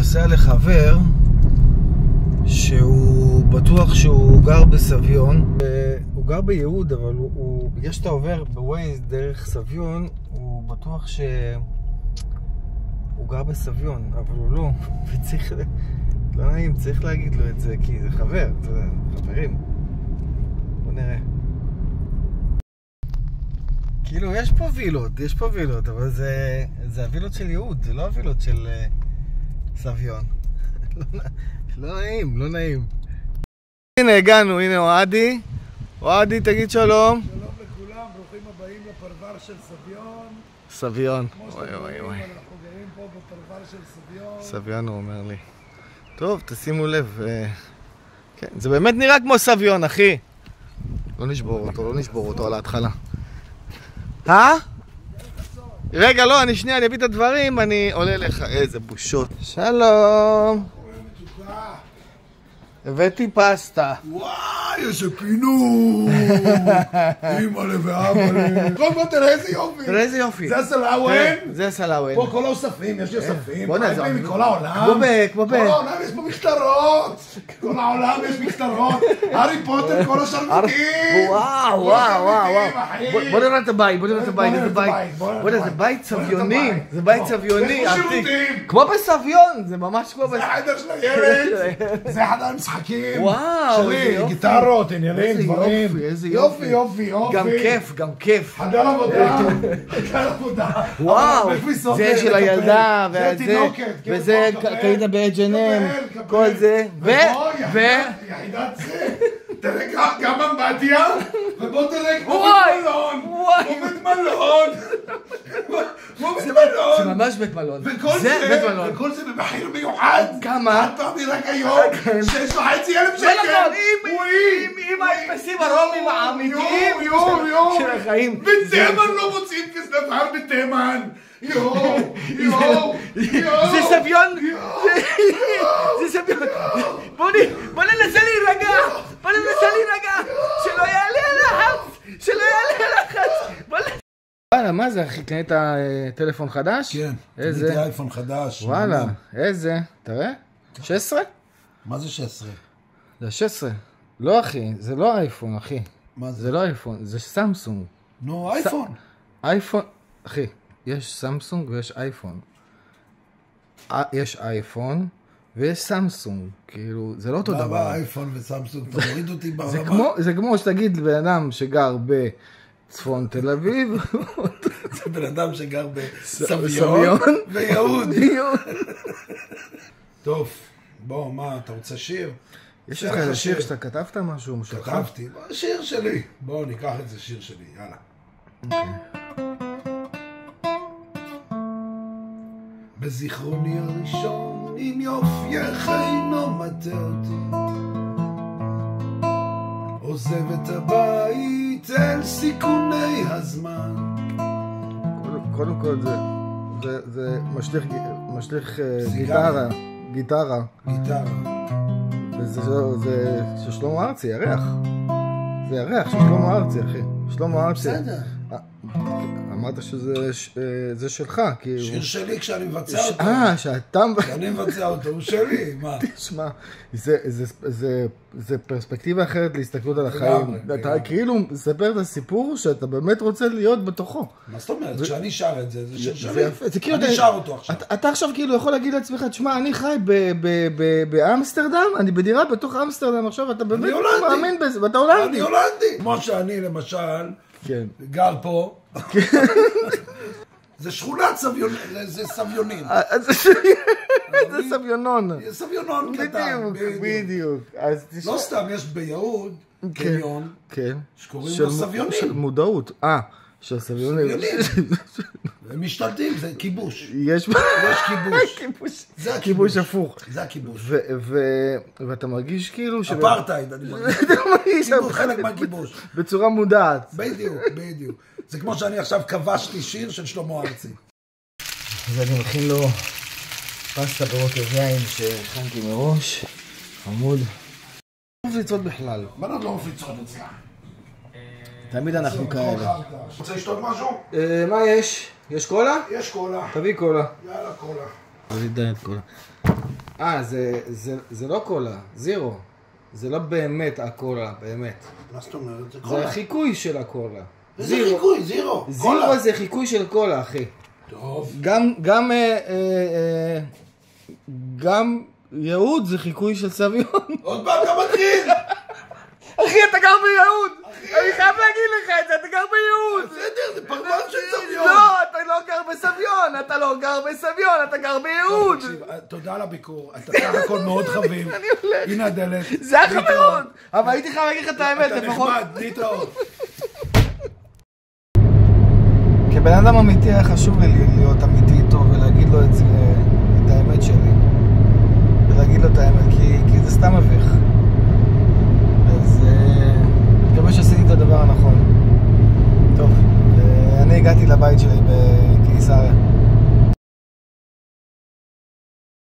נוסע לחבר שהוא בטוח שהוא גר בסביון. הוא גר ביהוד, אבל בגלל שאתה עובר בווייז דרך סביון, הוא בטוח שהוא גר בסביון, אבל הוא לא. וצריך, לא נעים, צריך להגיד לו את זה, כי זה חבר, זה חברים. בוא נראה. כאילו יש פה וילות, אבל זה הווילות של יהוד, זה לא הווילות של סביון. לא נעים. הנה הגענו, הנה אוהדי. אוהדי, תגיד שלום. שלום לכולם, ברוכים הבאים לפרבר של סביון. כמו שאתם רואים, אנחנו גרים פה בפרבר של סביון. סביון הוא אומר לי. טוב, תשימו לב. כן, זה באמת נראה כמו סביון, אחי. לא נשבור אותו על ההתחלה. רגע, לא, אני אביא את הדברים, אני עולה לך. איזה בושות. שלום. הבאתי פסטה. וואי, איזה פינוק. אימא'לה ואבא'לה. קודם כל תראה איזה יופי. זה הסלאוון? זה הסלאוון. פה כל האוספים, יש לי אוספים. בוא נעזור. מכל העולם. כמו כל העולם יש פה מכתרות. כל העולם יש מכתרות. הארי פוטר, כל השרביטים. וואו. בוא נראה את הבית, זה בית סביוני. זה בית סביוני. כמו בסביון, זה ממש כמו בסביון. זה החדר של הילד. זה חדר המשחקים. וואו. שלי, גיטרות, עניינים, דברים. איזה יופי. גם כיף. חדר עבודה. וואו. זה של הילדה. זה תינוקת. וזה קנית ב-H&M. כל זה. יחידת זה. תראה גם אמבטיה. ובוא תראה כמו בית מלון. זה ממש בית מלון. וכל זה במחיר מיוחד. כמה? אתה רק היום 6,500 שקל. עם ההדפסים הרומים האמיתיים של החיים. בתימן לא מוצאים כזה דבר בתימן. זה סביון. בוא ננסה להירגע. שלא יעלה הלחץ. וואלה, מה זה אחי? קנית טלפון חדש? כן, קניתי אייפון חדש. וואלה, איזה? תראה? 16? מה זה 16? זה 16. לא אחי, זה לא אייפון אחי. מה זה? זה לא אייפון, זה סמסונג. נו, אייפון. אייפון, אחי, יש סמסונג ויש אייפון. יש אייפון ויש סמסונג, כאילו, זה לא אותו דבר. למה אייפון וסמסונג? תוריד אותי ברמה. זה כמו שתגיד בן אדם שגר בצפון תל אביב. זה בן אדם שגר בסביון ויהוד. טוב, בוא, מה, אתה רוצה שיר? יש לך איזה שיר שאתה כתבת משהו? כתבתי, שיר שלי. בואו ניקח את זה שיר שלי, יאללה. בזיכרוני הראשון, עם יופייך אינו מטה אותי, עוזב את הבית אל סיכוני הזמן. קודם כל זה משליך גיטרה. וזה של שלמה ארצי, ירח. זה ירח של שלמה ארצי, אחי. שלמה ארצי. בסדר. אמרת שזה שלך, כי... שיר שלי כשאני מבצע אותו. שאתה... כשאני מבצע אותו, הוא שלי, מה? תשמע, זה פרספקטיבה אחרת להסתכלות על החיים. אתה כאילו מספר את הסיפור שאתה באמת רוצה להיות בתוכו. מה זאת אומרת? כשאני שר את זה, זה שיר שלי. אני שר אותו עכשיו. אתה עכשיו כאילו יכול להגיד לעצמך, תשמע, אני חי באמסטרדם, אני בדירה בתוך אמסטרדם, עכשיו אתה באמת מאמין בזה, ואתה הולנדי. אני הולנדי. כמו שאני למשל, גר פה. זה שכונת סביון, זה סביונים. זה סביונון. סביונון קטן. בדיוק. לא סתם, יש ביהוד קניון שקוראים לו סביונים. של מודעות. של סביונים. הם משתלטים, זה כיבוש. יש כיבוש. זה כיבוש הפוך. זה הכיבוש. ואתה מרגיש כאילו... אפרטייד, אני מרגיש. כיבוש חלק מהכיבוש. בצורה מודעת. בדיוק. זה כמו שאני עכשיו כבשתי שיר של שלמה ארצי. אז אני מכין לו פסטה ברוטב יין שהכנתי מראש. חמוד. לא מפליצות בכלל. בנות לא מפליצות אצלה. תמיד אנחנו כאלה. רוצה לשתות משהו? מה יש? יש קולה? יש קולה. תביא קולה. יאללה, קולה. תביא דיין קולה. זה לא קולה, זירו. זה לא באמת הקולה, באמת. מה זאת אומרת? זה קולה. זה החיקוי של הקולה. איזה חיקוי? זירו. זירו זה חיקוי של קולה, אחי. טוב. גם יהוד זה חיקוי של סביון. עוד פעם אתה מתחיל! אחי, אתה גר ביהוד! אני חייב להגיד לך את זה, אתה גר ביהוד! בסדר, זה פרמן של סביון! לא, אתה לא גר בסביון, אתה לא גר בסביון, אתה גר ביהוד! תודה על הביקור, אתה סך הכל מאוד חביב. אני הולך. הנה הדלת. זה היה חברות! אבל הייתי חייב להגיד לך את האמת, לפחות. אתה נחמד, להתראות. כבן אדם אמיתי היה חשוב לי להיות אמיתי איתו ולהגיד לו את האמת שלי.